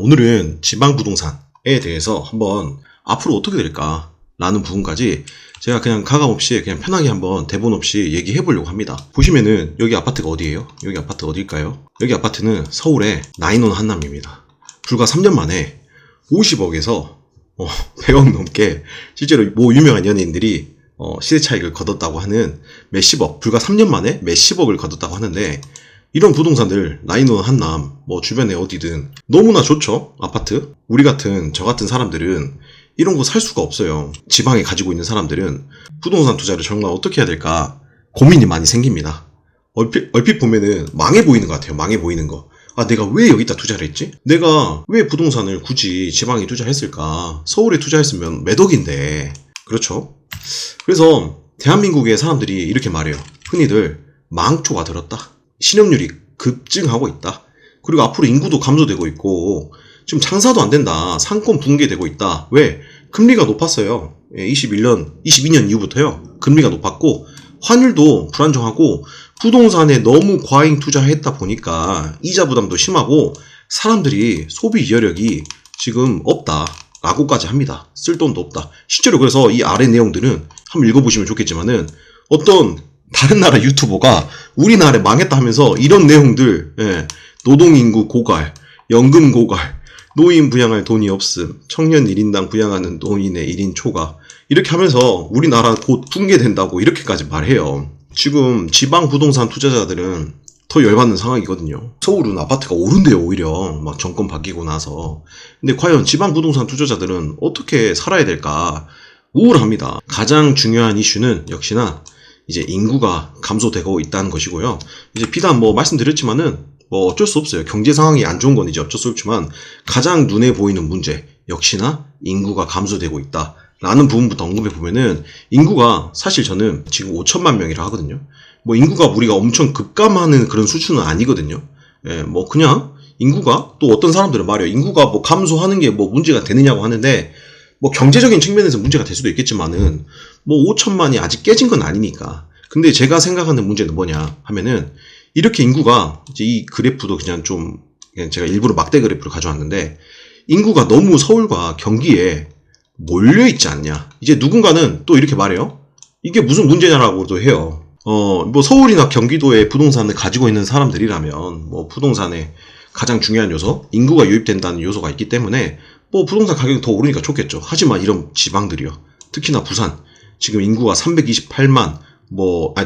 오늘은 지방 부동산에 대해서 한번 앞으로 어떻게 될까 라는 부분까지 제가 그냥 가감없이 그냥 편하게 한번 대본 없이 얘기해 보려고 합니다. 보시면은 여기 아파트가 어디예요? 여기 아파트 어딜까요? 여기 아파트는 서울의 나인원 한남입니다. 불과 3년 만에 50억에서 100억 넘게 실제로 뭐 유명한 연예인들이 시세 차익을 거뒀다고 하는 몇십억, 불과 3년 만에 몇십억을 거뒀다고 하는데, 이런 부동산들 나인원 한남 뭐 주변에 어디든 너무나 좋죠. 아파트. 우리 같은 저 같은 사람들은 이런 거 살 수가 없어요. 지방에 가지고 있는 사람들은 부동산 투자를 정말 어떻게 해야 될까 고민이 많이 생깁니다. 얼핏 보면은 망해 보이는 것 같아요. 망해 보이는 거. 내가 왜 여기다 투자를 했지? 내가 왜 부동산을 굳이 지방에 투자했을까? 서울에 투자했으면 몇 억인데. 그렇죠? 그래서 대한민국의 사람들이 이렇게 말해요. 흔히들 망초가 들었다. 실업률이 급증하고 있다. 그리고 앞으로 인구도 감소되고 있고 지금 장사도 안 된다. 상권 붕괴되고 있다. 왜? 금리가 높았어요. 22년 이후부터요. 금리가 높았고 환율도 불안정하고 부동산에 너무 과잉 투자했다 보니까 이자 부담도 심하고 사람들이 소비 여력이 지금 없다 라고까지 합니다. 쓸 돈도 없다. 실제로 그래서 이 아래 내용들은 한번 읽어보시면 좋겠지만은, 어떤 다른 나라 유튜버가 우리나라에 망했다 하면서 이런 내용들, 노동인구 고갈, 연금 고갈, 노인 부양할 돈이 없음, 청년 1인당 부양하는 노인의 1인 초과, 이렇게 하면서 우리나라 곧 붕괴된다고 이렇게까지 말해요. 지금 지방 부동산 투자자들은 더 열받는 상황이거든요. 서울은 아파트가 오른대요. 오히려 막 정권 바뀌고 나서. 근데 과연 지방 부동산 투자자들은 어떻게 살아야 될까 우울합니다. 가장 중요한 이슈는 역시나 이제 인구가 감소되고 있다는 것이고요. 이제 비단 말씀드렸지만은 어쩔 수 없어요. 경제 상황이 안 좋은 건 이제 어쩔 수 없지만 가장 눈에 보이는 문제 역시나 인구가 감소되고 있다 라는 부분부터 언급해 보면은, 인구가 사실 저는 지금 5천만 명이라 하거든요. 인구가 우리가 엄청 급감하는 그런 수준은 아니거든요. 그냥 인구가, 또 어떤 사람들은 말이에요. 인구가 감소하는 게 문제가 되느냐고 하는데, 경제적인 측면에서 문제가 될 수도 있겠지만은 5천만이 아직 깨진 건 아니니까. 근데 제가 생각하는 문제는 뭐냐 하면은, 이렇게 인구가 이제 이 그래프도 그냥 제가 일부러 막대 그래프를 가져왔는데, 인구가 너무 서울과 경기에 몰려있지 않냐. 이제 누군가는 또 이렇게 말해요. 이게 무슨 문제냐라고도 해요. 서울이나 경기도에 부동산을 가지고 있는 사람들이라면 부동산의 가장 중요한 요소, 인구가 유입된다는 요소가 있기 때문에 부동산 가격이 더 오르니까 좋겠죠. 하지만 이런 지방들이요. 특히나 부산. 지금 인구가 328만,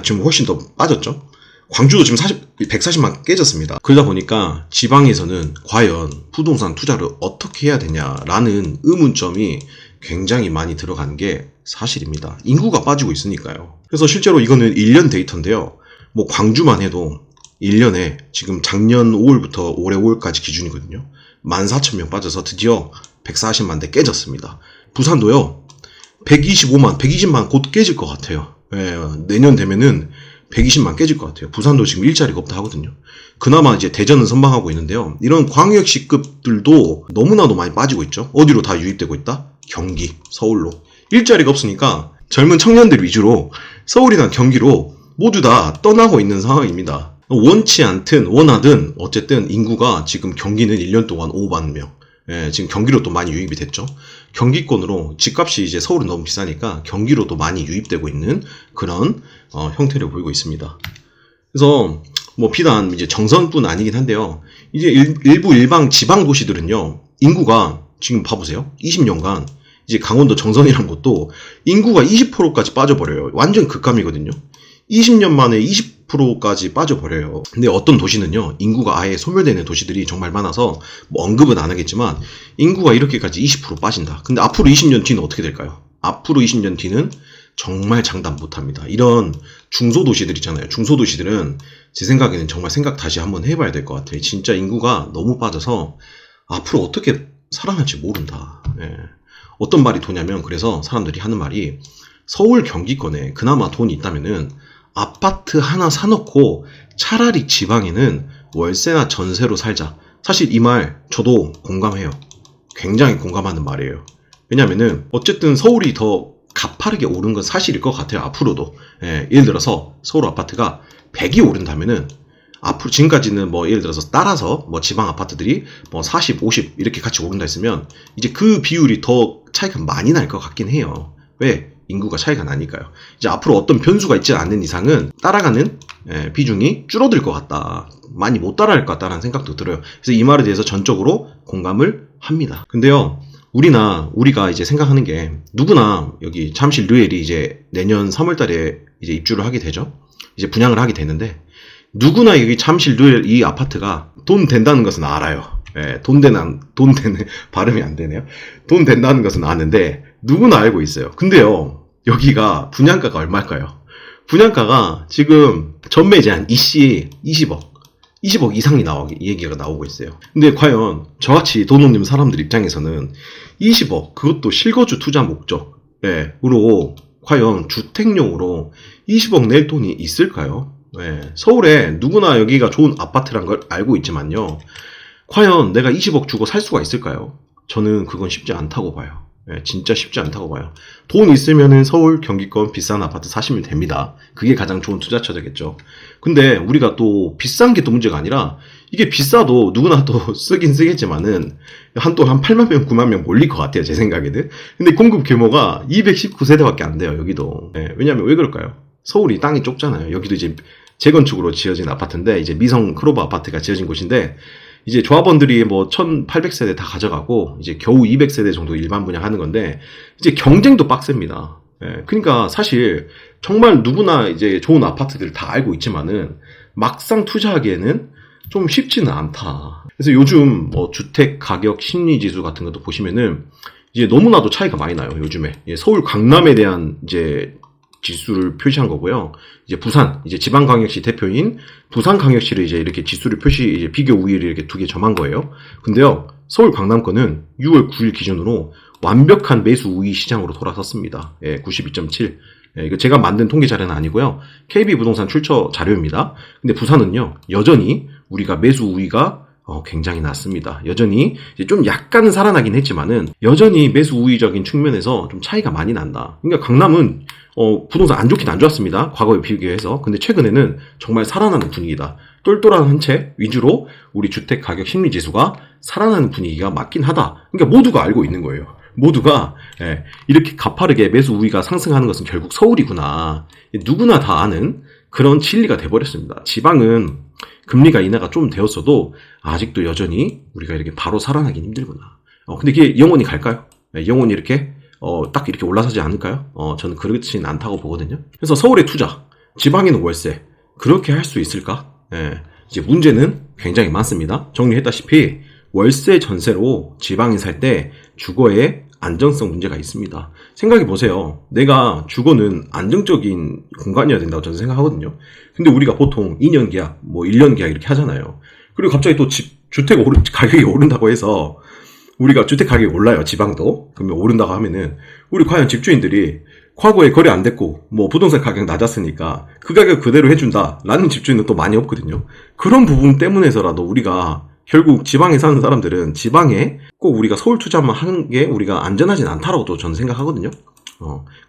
지금 훨씬 더 빠졌죠. 광주도 지금 140만 깨졌습니다. 그러다 보니까 지방에서는 과연 부동산 투자를 어떻게 해야 되냐라는 의문점이 굉장히 많이 들어가는 게 사실입니다. 인구가 빠지고 있으니까요. 그래서 실제로 이거는 1년 데이터인데요. 광주만 해도 1년에 지금 작년 5월부터 올해 5월까지 기준이거든요. 14,000명 빠져서 드디어 140만 대 깨졌습니다. 부산도요. 120만 곧 깨질 것 같아요. 내년 되면은 120만 깨질 것 같아요. 부산도 지금 일자리가 없다 하거든요. 그나마 이제 대전은 선방하고 있는데요. 이런 광역시급들도 너무나도 많이 빠지고 있죠. 어디로 다 유입되고 있다? 경기, 서울로. 일자리가 없으니까 젊은 청년들 위주로 서울이나 경기로 모두 다 떠나고 있는 상황입니다. 원치 않든 원하든 어쨌든 인구가 지금 경기는 1년 동안 5만 명. 지금 경기로 또 많이 유입이 됐죠. 경기권으로 집값이 이제 서울은 너무 비싸니까 경기로도 많이 유입되고 있는 그런 형태를 보이고 있습니다. 그래서 비단 이제 정선뿐 아니긴 한데요. 이제 일부 일방 지방 도시들은요. 인구가 지금 봐보세요. 20년간 이제 강원도 정선이란 곳도 인구가 20%까지 빠져버려요. 완전 극감이거든요. 20년 만에 20%까지 빠져버려요. 근데 어떤 도시는요, 인구가 아예 소멸되는 도시들이 정말 많아서 언급은 안 하겠지만 인구가 이렇게까지 20% 빠진다. 근데 앞으로 20년 뒤는 어떻게 될까요? 앞으로 20년 뒤는 정말 장담 못합니다. 이런 중소도시들 있잖아요. 중소도시들은 제 생각에는 정말 생각 다시 한번 해봐야 될 것 같아요. 진짜 인구가 너무 빠져서 앞으로 어떻게 살아날지 모른다. 어떤 말이 도냐면, 그래서 사람들이 하는 말이, 서울 경기권에 그나마 돈이 있다면은 아파트 하나 사놓고 차라리 지방에는 월세나 전세로 살자. 사실 이 말 저도 공감해요. 굉장히 공감하는 말이에요. 왜냐면은 어쨌든 서울이 더 가파르게 오른 건 사실일 것 같아요. 앞으로도. 예를 들어서 서울 아파트가 100이 오른다면은 앞으로 지금까지는 뭐 예를 들어서 따라서 뭐 지방 아파트들이 뭐 40, 50 이렇게 같이 오른다 했으면 이제 그 비율이 더 차이가 많이 날 것 같긴 해요. 왜? 인구가 차이가 나니까요. 이제 앞으로 어떤 변수가 있지 않는 이상은 따라가는 비중이 줄어들 것 같다. 많이 못 따라갈 것 같다는 생각도 들어요. 그래서 이 말에 대해서 전적으로 공감을 합니다. 근데요, 우리가 이제 생각하는 게 누구나 여기 잠실 르엘이 이제 내년 3월 달에 이제 입주를 하게 되죠. 이제 분양을 하게 되는데 누구나 여기 잠실 르엘 이 아파트가 돈 된다는 것은 알아요. 돈 되는 발음이 안 되네요. 돈 된다는 것은 아는데 누구나 알고 있어요. 근데요, 여기가 분양가가 얼마일까요? 분양가가 지금 전매제한 이씨 20억 이상이 얘기가 나오고 있어요. 근데 과연 저같이 돈 없는 사람들 입장에서는 20억, 그것도 실거주 투자 목적으로 과연 주택용으로 20억 낼 돈이 있을까요? 서울에 누구나 여기가 좋은 아파트란 걸 알고 있지만요. 과연 내가 20억 주고 살 수가 있을까요? 저는 그건 쉽지 않다고 봐요. 진짜 쉽지 않다고 봐요. 돈 있으면은 서울, 경기권 비싼 아파트 사시면 됩니다. 그게 가장 좋은 투자 처자겠죠. 근데 우리가 또 비싼 게 또 문제가 아니라 이게 비싸도 누구나 또 쓰긴 쓰겠지만은 한 8만 명, 9만 명 몰릴 것 같아요. 제 생각에는. 근데 공급 규모가 219세대밖에 안 돼요. 여기도. 왜냐면 왜 그럴까요? 서울이 땅이 좁잖아요. 여기도 이제 재건축으로 지어진 아파트인데 이제 미성 크로버 아파트가 지어진 곳인데 이제 조합원들이 뭐 1800세대 다 가져가고 이제 겨우 200세대 정도 일반 분양하는 건데 이제 경쟁도 빡셉니다. 그러니까 사실 정말 누구나 이제 좋은 아파트들 다 알고 있지만은 막상 투자하기에는 좀 쉽지는 않다. 그래서 요즘 뭐 주택 가격 심리 지수 같은 것도 보시면은 이제 너무나도 차이가 많이 나요. 요즘에 서울 강남에 대한 이제 지수를 표시한 거고요. 이제 부산, 이제 지방광역시 대표인 부산광역시를 이제 이렇게 지수를 이제 비교 우위를 이렇게 두 개 점한 거예요. 근데요, 서울 강남권은 6월 9일 기준으로 완벽한 매수 우위 시장으로 돌아섰습니다. 92.7. 이거 제가 만든 통계 자료는 아니고요. KB부동산 출처 자료입니다. 근데 부산은요, 여전히 우리가 매수 우위가 굉장히 낮습니다. 여전히 이제 좀 약간 살아나긴 했지만은 여전히 매수 우위적인 측면에서 좀 차이가 많이 난다. 그러니까 강남은 부동산 안 좋긴 안 좋았습니다. 과거에 비교해서. 근데 최근에는 정말 살아나는 분위기다. 똘똘한 한 채 위주로 우리 주택 가격 심리 지수가 살아나는 분위기가 맞긴 하다. 그러니까 모두가 알고 있는 거예요. 모두가 이렇게 가파르게 매수 우위가 상승하는 것은 결국 서울이구나. 누구나 다 아는 그런 진리가 돼버렸습니다. 지방은 금리가 인하가 좀 되었어도 아직도 여전히 우리가 이렇게 바로 살아나긴 힘들구나. 근데 이게 영원히 갈까요? 영원히 이렇게 딱 이렇게 올라서지 않을까요? 저는 그렇진 않다고 보거든요. 그래서 서울의 투자, 지방에는 월세, 그렇게 할 수 있을까? 이제 문제는 굉장히 많습니다. 정리했다시피 월세 전세로 지방에 살 때 주거에 안정성 문제가 있습니다. 생각해보세요. 내가 주거는 안정적인 공간이어야 된다고 저는 생각하거든요. 근데 우리가 보통 2년 계약, 뭐 1년 계약 이렇게 하잖아요. 그리고 갑자기 또 주택 가격이 오른다고 해서 우리가 주택 가격이 올라요. 지방도. 그러면 오른다고 하면은 우리 과연 집주인들이 과거에 거래 안 됐고 뭐 부동산 가격 낮았으니까 그 가격 그대로 해준다라는 집주인은 또 많이 없거든요. 그런 부분 때문에서라도 우리가 결국 지방에 사는 사람들은 지방에 꼭 우리가 서울 투자만 하는 게 우리가 안전하진 않다라고 저는 생각하거든요.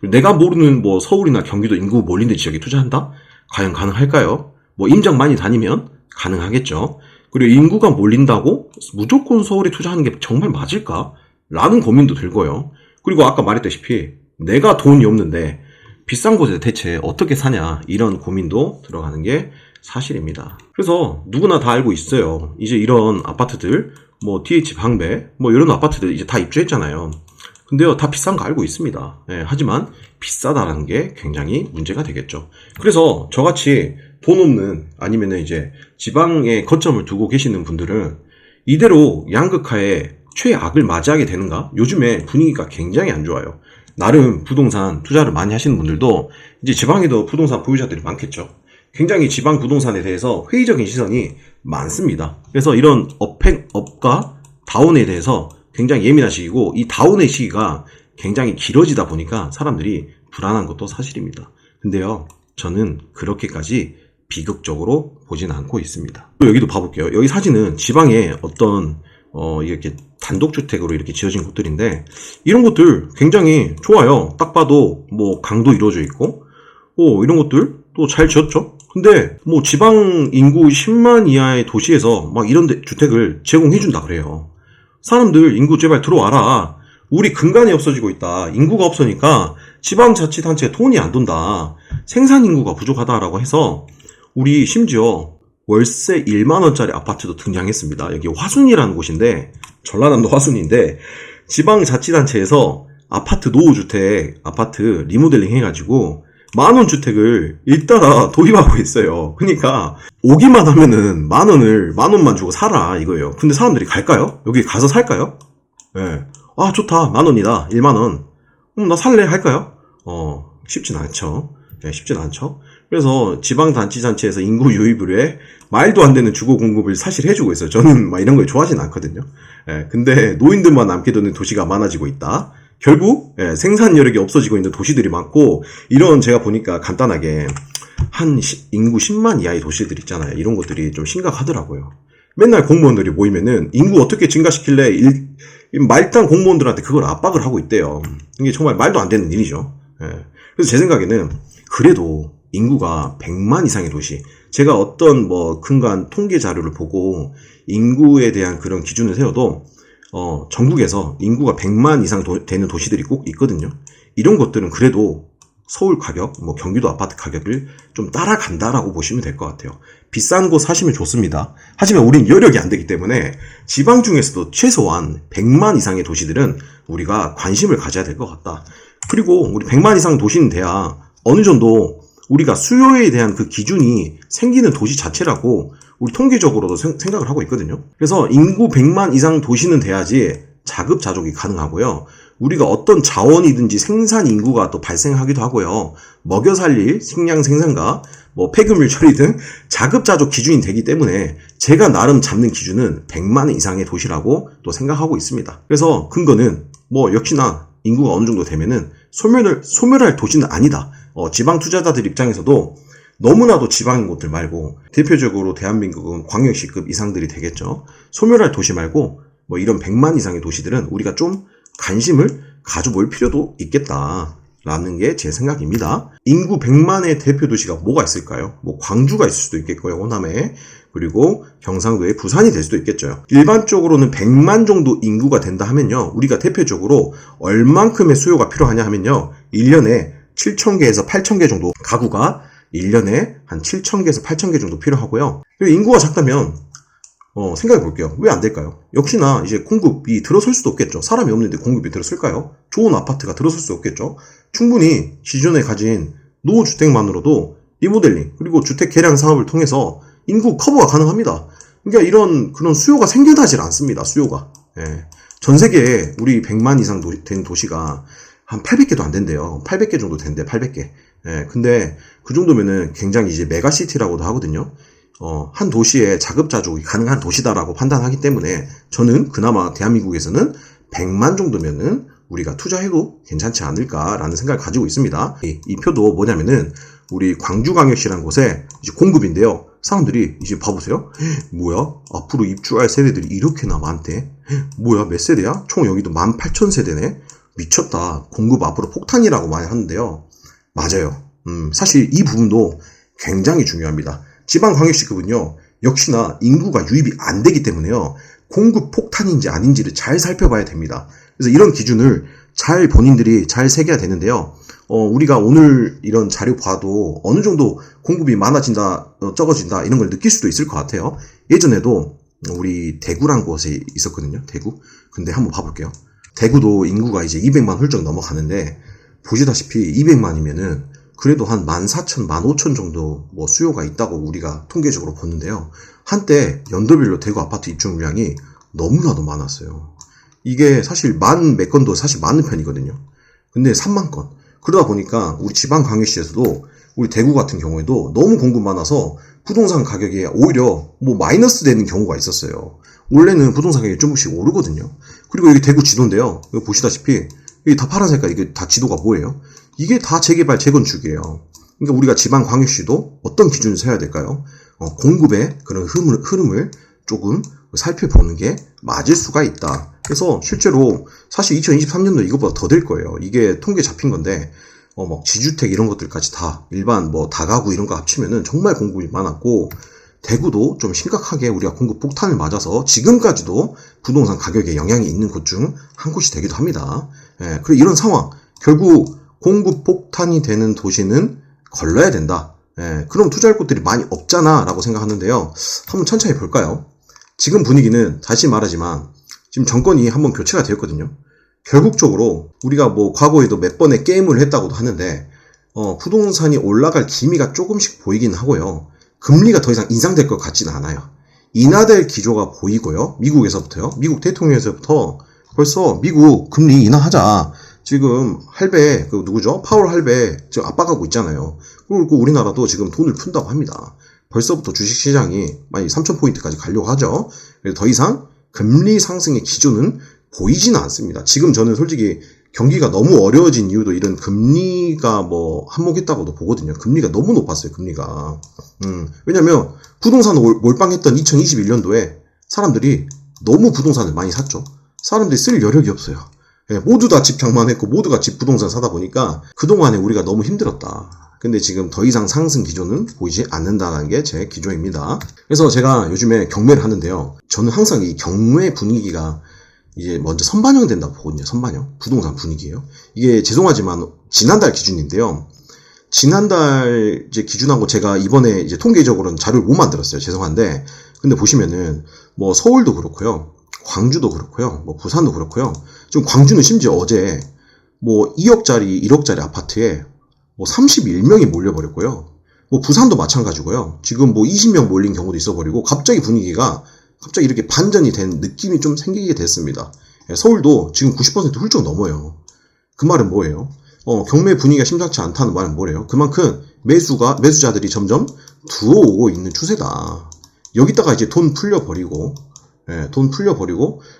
내가 모르는 뭐 서울이나 경기도 인구 몰리는 지역에 투자한다? 과연 가능할까요? 뭐 임장 많이 다니면 가능하겠죠. 그리고 인구가 몰린다고 무조건 서울에 투자하는 게 정말 맞을까? 라는 고민도 들고요. 그리고 아까 말했다시피 내가 돈이 없는데 비싼 곳에 대체 어떻게 사냐 이런 고민도 들어가는 게 사실입니다. 그래서 누구나 다 알고 있어요. 이제 이런 아파트들 뭐 DH 방배 뭐 이런 아파트들 이제 다 입주했잖아요. 근데요 다 비싼 거 알고 있습니다. 하지만 비싸다라는 게 굉장히 문제가 되겠죠. 그래서 저같이 돈 없는 아니면은 이제 지방에 거점을 두고 계시는 분들은 이대로 양극화에 최악을 맞이하게 되는가? 요즘에 분위기가 굉장히 안 좋아요. 나름 부동산 투자를 많이 하시는 분들도 이제 지방에도 부동산 보유자들이 많겠죠. 굉장히 지방 부동산에 대해서 회의적인 시선이 많습니다. 그래서 이런 업과 다운에 대해서 굉장히 예민하시고 이 다운의 시기가 굉장히 길어지다 보니까 사람들이 불안한 것도 사실입니다. 근데요, 저는 그렇게까지 비극적으로 보진 않고 있습니다. 또 여기도 봐볼게요. 여기 사진은 지방에 어떤 이렇게 단독주택으로 이렇게 지어진 곳들인데 이런 곳들 굉장히 좋아요. 딱 봐도 뭐 강도 이루어져 있고 이런 것들 또 잘 지었죠. 근데 뭐 지방 인구 10만 이하의 도시에서 막 이런 주택을 제공해준다 그래요. 사람들 인구 제발 들어와라. 우리 근간이 없어지고 있다. 인구가 없으니까 지방자치단체에 돈이 안 돈다. 생산 인구가 부족하다라고 해서 우리 심지어 월세 1만원짜리 아파트도 등장했습니다. 여기 화순이라는 곳인데, 전라남도 화순인데, 지방자치단체에서 아파트 노후주택, 아파트 리모델링 해가지고 만원 주택을 일따라 도입하고 있어요. 그러니까 오기만 하면은 만원만 주고 살아 이거예요. 근데 사람들이 갈까요? 여기 가서 살까요? 예. 아 좋다, 만원이다, 1만원. 나 살래 할까요? 쉽진 않죠. 네, 쉽진 않죠. 그래서 지방자치단체에서 인구 유입을 해 말도 안 되는 주거 공급을 사실 해주고 있어요. 저는 막 이런 걸 좋아하진 않거든요. 예, 근데 노인들만 남게 되는 도시가 많아지고 있다. 결국 생산 여력이 없어지고 있는 도시들이 많고, 이런 제가 보니까 간단하게 인구 10만 이하의 도시들 있잖아요. 이런 것들이 좀 심각하더라고요. 맨날 공무원들이 모이면은 인구 어떻게 증가시킬래? 말단 공무원들한테 그걸 압박을 하고 있대요. 이게 정말 말도 안 되는 일이죠. 그래서 제 생각에는 그래도 인구가 100만 이상의 도시, 제가 어떤 근간 통계 자료를 보고 인구에 대한 그런 기준을 세워도 전국에서 인구가 100만 이상 되는 도시들이 꼭 있거든요. 이런 것들은 그래도 서울 가격, 경기도 아파트 가격을 좀 따라간다라고 보시면 될 것 같아요. 비싼 곳 사시면 좋습니다. 하지만 우린 여력이 안 되기 때문에 지방 중에서도 최소한 100만 이상의 도시들은 우리가 관심을 가져야 될 것 같다. 그리고 우리 100만 이상 도시는 돼야 어느 정도 우리가 수요에 대한 그 기준이 생기는 도시 자체라고 우리 통계적으로도 생각을 하고 있거든요. 그래서 인구 100만 이상 도시는 돼야지 자급자족이 가능하고요. 우리가 어떤 자원이든지 생산 인구가 또 발생하기도 하고요. 먹여 살릴 식량 생산과 폐기물 처리 등 자급자족 기준이 되기 때문에 제가 나름 잡는 기준은 100만 이상의 도시라고 또 생각하고 있습니다. 그래서 근거는 역시나 인구가 어느 정도 되면은 소멸할 도시는 아니다. 지방 투자자들 입장에서도 너무나도 지방인 곳들 말고, 대표적으로 대한민국은 광역시급 이상들이 되겠죠. 소멸할 도시 말고 이런 100만 이상의 도시들은 우리가 좀 관심을 가져볼 필요도 있겠다라는 게 제 생각입니다. 인구 100만의 대표 도시가 뭐가 있을까요? 광주가 있을 수도 있겠고요, 호남에. 그리고 경상도의 부산이 될 수도 있겠죠. 일반적으로는 100만 정도 인구가 된다 하면요, 우리가 대표적으로 얼만큼의 수요가 필요하냐 하면요, 1년에 7,000개에서 8,000개 정도 가구가 1년에 한 7,000개에서 8,000개 정도 필요하고요. 그리고 인구가 작다면 생각해 볼게요. 왜 안 될까요? 역시나 이제 공급이 들어설 수도 없겠죠. 사람이 없는데 공급이 들어설까요? 좋은 아파트가 들어설 수 없겠죠. 충분히 기존에 가진 노후주택만으로도 리모델링 그리고 주택 개량 사업을 통해서 인구 커버가 가능합니다. 그러니까 이런 그런 수요가 생겨나질 않습니다. 수요가. 전 세계에 우리 100만 이상 된 도시가 한 800개도 안 된대요. 800개 정도 된대, 800개. 근데 그 정도면은 굉장히 이제 메가시티라고도 하거든요. 한 도시에 자급자족이 가능한 도시다라고 판단하기 때문에 저는 그나마 대한민국에서는 100만 정도면은 우리가 투자해도 괜찮지 않을까라는 생각을 가지고 있습니다. 이 표도 뭐냐면은 우리 광주광역시라는 곳에 이제 공급인데요. 사람들이 이제 봐보세요. 뭐야? 앞으로 입주할 세대들이 이렇게나 많대. 뭐야? 몇 세대야? 총 여기도 18,000세대네. 미쳤다. 공급 앞으로 폭탄이라고 많이 하는데요. 맞아요. 사실 이 부분도 굉장히 중요합니다. 지방광역시급은요, 역시나 인구가 유입이 안 되기 때문에요, 공급 폭탄인지 아닌지를 잘 살펴봐야 됩니다. 그래서 이런 기준을 잘 본인들이 잘 새겨야 되는데요. 우리가 오늘 이런 자료 봐도 어느 정도 공급이 많아진다, 적어진다, 이런 걸 느낄 수도 있을 것 같아요. 예전에도 우리 대구란 곳에 있었거든요, 대구. 근데 한번 봐볼게요. 대구도 인구가 이제 200만 훌쩍 넘어가는데, 보시다시피 200만이면은 그래도 한 14,000, 15,000 정도 수요가 있다고 우리가 통계적으로 보는데요. 한때 연도별로 대구 아파트 입주 물량이 너무나도 많았어요. 이게 사실 몇 건도 사실 많은 편이거든요. 근데 3만 건. 그러다 보니까 우리 지방광역시에서도 우리 대구 같은 경우에도 너무 공급 많아서 부동산 가격이 오히려 마이너스 되는 경우가 있었어요. 원래는 부동산 가격이 조금씩 오르거든요. 그리고 여기 대구 지도인데요. 여기 보시다시피 여기 다 파란 색깔, 이게 다 지도가 뭐예요? 이게 다 재개발, 재건축이에요. 그러니까 우리가 지방광역시도 어떤 기준을 세워야 될까요? 공급의 그런 흐름을 조금 살펴보는 게 맞을 수가 있다. 그래서 실제로 사실 2023년도 이것보다 더 될 거예요. 이게 통계 잡힌 건데, 뭐 지주택 이런 것들까지 다 일반 뭐 다가구 이런 거 합치면은 정말 공급이 많았고, 대구도 좀 심각하게 우리가 공급 폭탄을 맞아서 지금까지도 부동산 가격에 영향이 있는 곳 중 한 곳이 되기도 합니다. 그리고 이런 상황, 결국 공급 폭탄이 되는 도시는 걸러야 된다. 그럼 투자할 곳들이 많이 없잖아 라고 생각하는데요. 한번 천천히 볼까요? 지금 분위기는 다시 말하지만 지금 정권이 한번 교체가 되었거든요. 결국적으로 우리가 뭐 과거에도 몇 번의 게임을 했다고도 하는데 부동산이 올라갈 기미가 조금씩 보이긴 하고요. 금리가 더 이상 인상될 것 같지는 않아요. 인하될 기조가 보이고요. 미국에서부터요. 미국 대통령에서부터 벌써 미국 금리 인하하자. 지금 할배, 누구죠? 파월 할배 지금 압박하고 있잖아요. 그리고 우리나라도 지금 돈을 푼다고 합니다. 벌써부터 주식시장이 많이 3,000포인트까지 가려고 하죠. 그래서 더 이상 금리 상승의 기조는 보이지는 않습니다. 지금 저는 솔직히 경기가 너무 어려워진 이유도 이런 금리가 뭐 한몫했다고도 보거든요. 금리가 너무 높았어요, 금리가. 왜냐면 부동산 몰빵했던 2021년도에 사람들이 너무 부동산을 많이 샀죠. 사람들이 쓸 여력이 없어요. 모두 다 집 장만했고 모두가 집 부동산 사다 보니까 그동안에 우리가 너무 힘들었다. 근데 지금 더 이상 상승 기조는 보이지 않는다는 게 제 기조입니다. 그래서 제가 요즘에 경매를 하는데요. 저는 항상 이 경매 분위기가 이제 먼저 선반영된다고 보거든요. 선반영. 부동산 분위기예요. 이게 죄송하지만 지난달 기준인데요. 지난달 이제 기준하고 제가 이번에 이제 통계적으로는 자료를 못 만들었어요. 죄송한데. 근데 보시면은 뭐 서울도 그렇고요. 광주도 그렇고요. 뭐 부산도 그렇고요. 지금 광주는 심지어 어제 뭐 2억짜리, 1억짜리 아파트에 뭐 31명이 몰려버렸고요. 뭐 부산도 마찬가지고요. 지금 뭐 20명 몰린 경우도 있어버리고 갑자기 분위기가 갑자기 이렇게 반전이 된 느낌이 좀 생기게 됐습니다. 서울도 지금 90% 훌쩍 넘어요. 그 말은 뭐예요? 경매 분위기가 심상치 않다는 말은 뭐래요? 그만큼 매수자들이 점점 들어오고 있는 추세다. 여기다가 이제 돈 풀려버리고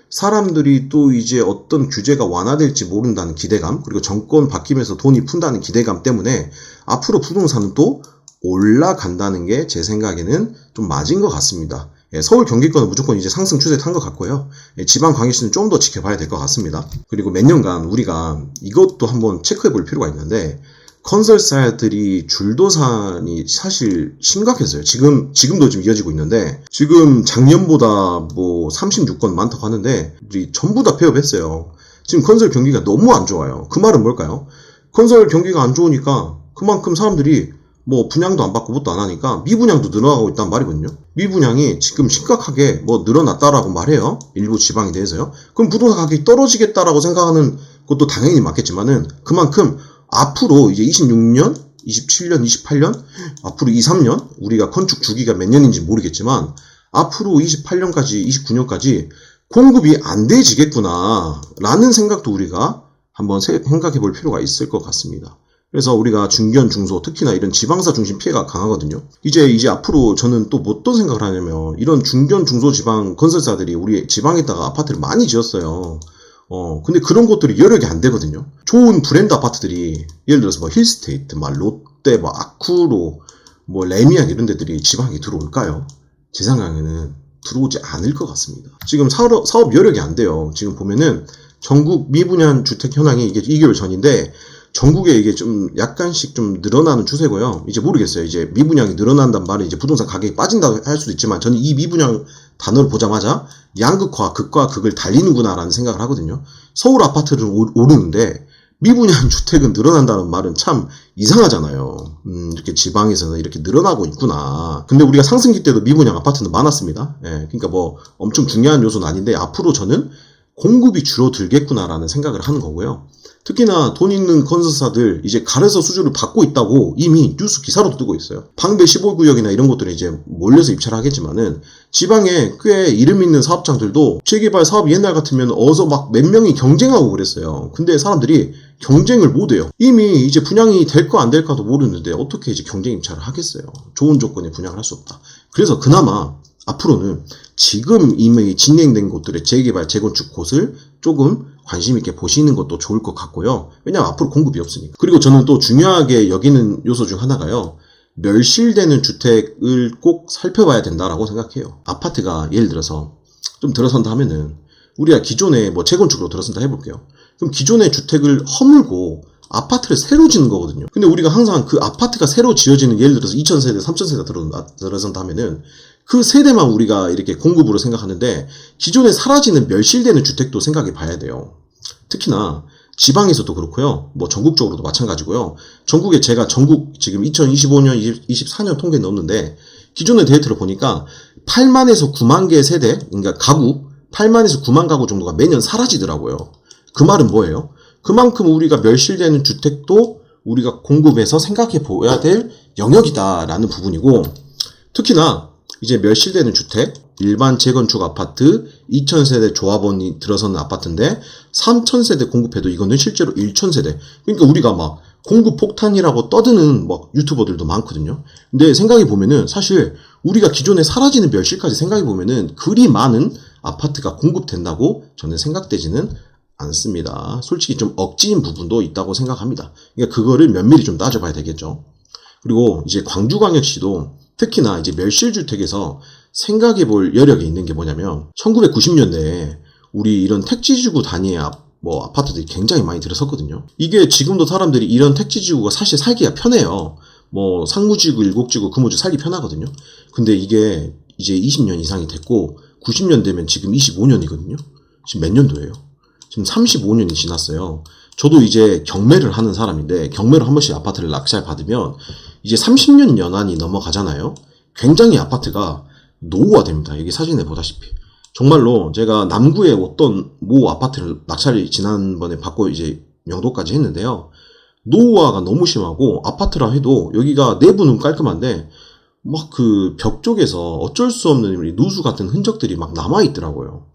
사람들이 또 이제 어떤 규제가 완화될지 모른다는 기대감, 그리고 정권 바뀌면서 돈이 푼다는 기대감 때문에 앞으로 부동산은 또 올라간다는 게 제 생각에는 좀 맞은 것 같습니다. 서울 경기권은 무조건 이제 상승 추세에 탄 것 같고요. 지방 광역시는 좀 더 지켜봐야 될 것 같습니다. 그리고 몇 년간 우리가 이것도 한번 체크해 볼 필요가 있는데, 컨설사들이 줄도산이 사실 심각했어요. 지금도 좀 이어지고 있는데, 지금 작년보다 뭐 36건 많다고 하는데, 전부 다 폐업했어요. 지금 건설 경기가 너무 안 좋아요. 그 말은 뭘까요? 건설 경기가 안 좋으니까 그만큼 사람들이 뭐 분양도 안 받고 뭣도 안 하니까 미분양도 늘어나고 있단 말이거든요. 미분양이 지금 심각하게 뭐 늘어났다라고 말해요. 일부 지방에 대해서요. 그럼 부동산 가격이 떨어지겠다라고 생각하는 것도 당연히 맞겠지만은, 그만큼 앞으로 이제 26년, 27년, 28년, 앞으로 2, 3년, 우리가 건축 주기가 몇 년인지 모르겠지만 앞으로 28년까지, 29년까지 공급이 안 돼지겠구나 라는 생각도 우리가 한번 생각해 볼 필요가 있을 것 같습니다. 그래서 우리가 중견, 중소, 특히나 이런 지방사 중심 피해가 강하거든요. 이제 앞으로 저는 또 어떤 생각을 하냐면, 이런 중견, 중소 지방 건설사들이 우리 지방에다가 아파트를 많이 지었어요. 근데 그런 것들이 여력이 안 되거든요. 좋은 브랜드 아파트들이, 예를 들어서 뭐 힐스테이트, 뭐 롯데, 뭐 아쿠로, 뭐 레미안 이런 데들이 지방에 들어올까요? 제 생각에는 들어오지 않을 것 같습니다. 지금 사업 여력이 안 돼요. 지금 보면은 전국 미분양 주택 현황이 이게 2개월 전인데, 전국에 이게 좀 약간씩 좀 늘어나는 추세고요. 이제 모르겠어요. 이제 미분양이 늘어난단 말은 이제 부동산 가격이 빠진다고 할 수도 있지만, 저는 이 미분양 단어를 보자마자 양극화, 극과 극을 달리는구나라는 생각을 하거든요. 서울 아파트는 오르는데 미분양 주택은 늘어난다는 말은 참 이상하잖아요. 이렇게 지방에서는 이렇게 늘어나고 있구나. 근데 우리가 상승기 때도 미분양 아파트는 많았습니다. 그러니까 뭐 엄청 중요한 요소는 아닌데, 앞으로 저는 공급이 줄어들겠구나라는 생각을 하는 거고요. 특히나 돈 있는 건설사들 이제 가래서 수주를 받고 있다고 이미 뉴스 기사로도 뜨고 있어요. 방배 15구역이나 이런 것들은 이제 몰려서 입찰을 하겠지만은, 지방에 꽤 이름 있는 사업장들도 재개발 사업이 옛날 같으면 어서 막 몇 명이 경쟁하고 그랬어요. 근데 사람들이 경쟁을 못 해요. 이미 이제 분양이 될까 안 될까도 모르는데 어떻게 이제 경쟁 입찰을 하겠어요. 좋은 조건에 분양을 할 수 없다. 그래서 그나마 앞으로는 지금 이미 진행된 곳들의 재개발, 재건축 곳을 조금 관심 있게 보시는 것도 좋을 것 같고요. 왜냐하면 앞으로 공급이 없으니까. 그리고 저는 또 중요하게 여기는 요소 중 하나가요. 멸실되는 주택을 꼭 살펴봐야 된다라고 생각해요. 아파트가 예를 들어서 좀 들어선다 하면은, 우리가 기존에 뭐 재건축으로 들어선다 해볼게요. 그럼 기존의 주택을 허물고 아파트를 새로 짓는 거거든요. 근데 우리가 항상 그 아파트가 새로 지어지는, 예를 들어서 2000세대, 3000세대 들어선다면은 그 세대만 우리가 이렇게 공급으로 생각하는데 기존에 사라지는 멸실되는 주택도 생각해 봐야 돼요. 특히나 지방에서도 그렇고요. 뭐 전국적으로도 마찬가지고요. 전국에 제가 전국 지금 2025년, 24년 통계 넣었는데 기존의 데이터를 보니까 8만에서 9만 개 세대, 그러니까 가구 8만에서 9만 가구 정도가 매년 사라지더라고요. 그 말은 뭐예요? 그만큼 우리가 멸실되는 주택도 우리가 공급해서 생각해 보아야 될 영역이다라는 부분이고, 특히나 이제 멸실되는 주택, 일반 재건축 아파트 2000세대 조합원이 들어서는 아파트인데 3000세대 공급해도 이거는 실제로 1000세대. 그러니까 우리가 막 공급 폭탄이라고 떠드는 막 유튜버들도 많거든요. 근데 생각해 보면은 사실 우리가 기존에 사라지는 멸실까지 생각해 보면은 그리 많은 아파트가 공급된다고 저는 생각되지는 않습니다. 솔직히 좀 억지인 부분도 있다고 생각합니다. 그러니까 그거를 면밀히 좀 따져봐야 되겠죠. 그리고 이제 광주광역시도 특히나 이제 멸실주택에서 생각해 볼 여력이 있는 게 뭐냐면 1990년대에 우리 이런 택지지구 단위의 아파트들이 굉장히 많이 들어섰거든요. 이게 지금도 사람들이 이런 택지지구가 사실 살기가 편해요. 뭐 상무지구, 일곡지구, 금호지구 살기 편하거든요. 근데 이게 이제 20년 이상이 됐고 90년 되면 지금 25년이거든요. 지금 몇 년도예요? 지금 35년이 지났어요. 저도 이제 경매를 하는 사람인데 경매로 한 번씩 아파트를 낙찰 받으면 이제 30년 연한이 넘어가잖아요. 굉장히 아파트가 노후화됩니다. 여기 사진에 보다시피. 정말로 제가 남구에 어떤 모 아파트를 낙찰을 지난번에 받고 이제 명도까지 했는데요. 노후화가 너무 심하고 아파트라 해도 여기가 내부는 깔끔한데 막 그 벽 쪽에서 어쩔 수 없는 우리 누수 같은 흔적들이 막 남아있더라고요.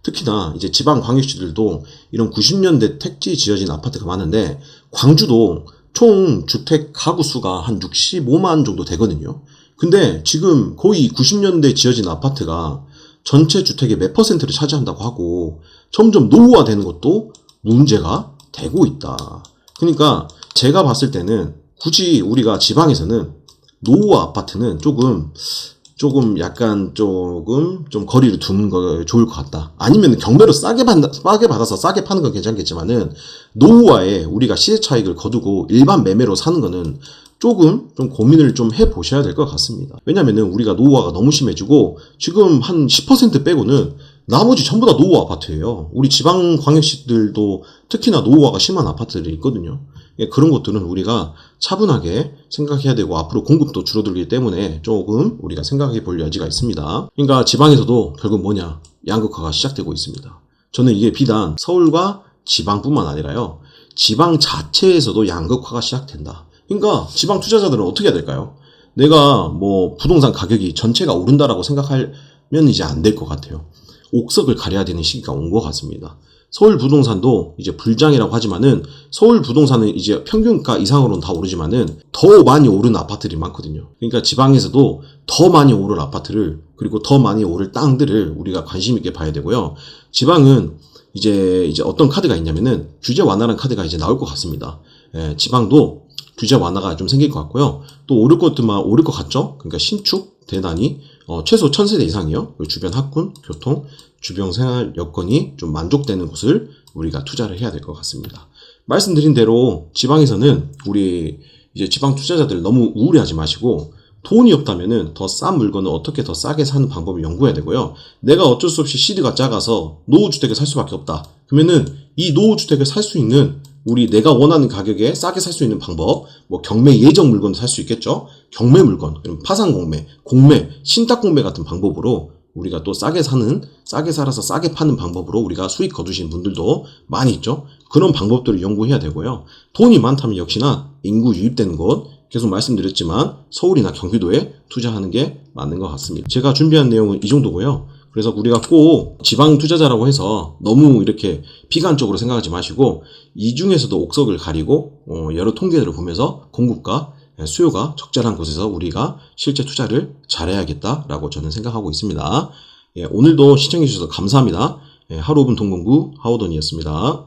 특히나 이제 지방 광역시들도 이런 90년대 택지 지어진 아파트가 많은데 광주도 총 주택 가구 수가 한 65만 정도 되거든요. 근데 지금 거의 90년대 지어진 아파트가 전체 주택의 몇 퍼센트를 차지한다고 하고 점점 노후화되는 것도 문제가 되고 있다. 그러니까 제가 봤을 때는 굳이 우리가 지방에서는 노후화 아파트는 조금 좀 거리를 두는 거 좋을 것 같다. 아니면 경매로 싸게 받아서 싸게 파는 건 괜찮겠지만은 노후화에 우리가 시세 차익을 거두고 일반 매매로 사는 거는 조금 좀 고민을 좀 해보셔야 될 것 같습니다. 왜냐면은 우리가 노후화가 너무 심해지고 지금 한 10% 빼고는 나머지 전부 다 노후화 아파트예요. 우리 지방 광역시들도 특히나 노후화가 심한 아파트들이 있거든요. 그런 것들은 우리가 차분하게 생각해야 되고 앞으로 공급도 줄어들기 때문에 조금 우리가 생각해 볼 여지가 있습니다. 그러니까 지방에서도 결국 뭐냐? 양극화가 시작되고 있습니다. 저는 이게 비단 서울과 지방뿐만 아니라요. 지방 자체에서도 양극화가 시작된다. 그러니까 지방 투자자들은 어떻게 해야 될까요? 내가 뭐 부동산 가격이 전체가 오른다라고 생각하면 이제 안 될 것 같아요. 옥석을 가려야 되는 시기가 온 것 같습니다. 서울 부동산도 이제 불장이라고 하지만은 서울 부동산은 이제 평균가 이상으로는 다 오르지만은 더 많이 오른 아파트들이 많거든요. 그러니까 지방에서도 더 많이 오를 아파트를 그리고 더 많이 오를 땅들을 우리가 관심 있게 봐야 되고요. 지방은 이제 어떤 카드가 있냐면은 규제 완화라는 카드가 이제 나올 것 같습니다. 지방도 규제 완화가 좀 생길 것 같고요. 또 오를 것들만 오를 것 같죠? 그러니까 신축, 대단위, 최소 1000세대 이상이요. 주변 학군, 교통, 주변 생활 여건이 좀 만족되는 곳을 우리가 투자를 해야 될 것 같습니다. 말씀드린 대로 지방에서는 우리 이제 지방 투자자들 너무 우울해하지 마시고 돈이 없다면은 더 싼 물건을 어떻게 더 싸게 사는 방법을 연구해야 되고요. 내가 어쩔 수 없이 시드가 작아서 노후주택을 살 수밖에 없다. 그러면은 이 노후주택을 살 수 있는 우리 내가 원하는 가격에 싸게 살 수 있는 방법, 뭐 경매 예정 물건을 살 수 있겠죠. 경매 물건, 그럼 파산 공매, 공매, 신탁 공매 같은 방법으로 우리가 또 싸게 살아서 싸게 파는 방법으로 우리가 수익 거두신 분들도 많이 있죠. 그런 방법들을 연구해야 되고요. 돈이 많다면 역시나 인구 유입되는 곳, 계속 말씀드렸지만 서울이나 경기도에 투자하는 게 맞는 것 같습니다. 제가 준비한 내용은 이 정도고요. 그래서 우리가 꼭 지방 투자자라고 해서 너무 이렇게 비관적으로 생각하지 마시고 이 중에서도 옥석을 가리고 여러 통계들을 보면서 공급과 수요가 적절한 곳에서 우리가 실제 투자를 잘해야겠다라고 저는 생각하고 있습니다. 오늘도 시청해주셔서 감사합니다. 하루 5분 동공구 하우돈이었습니다.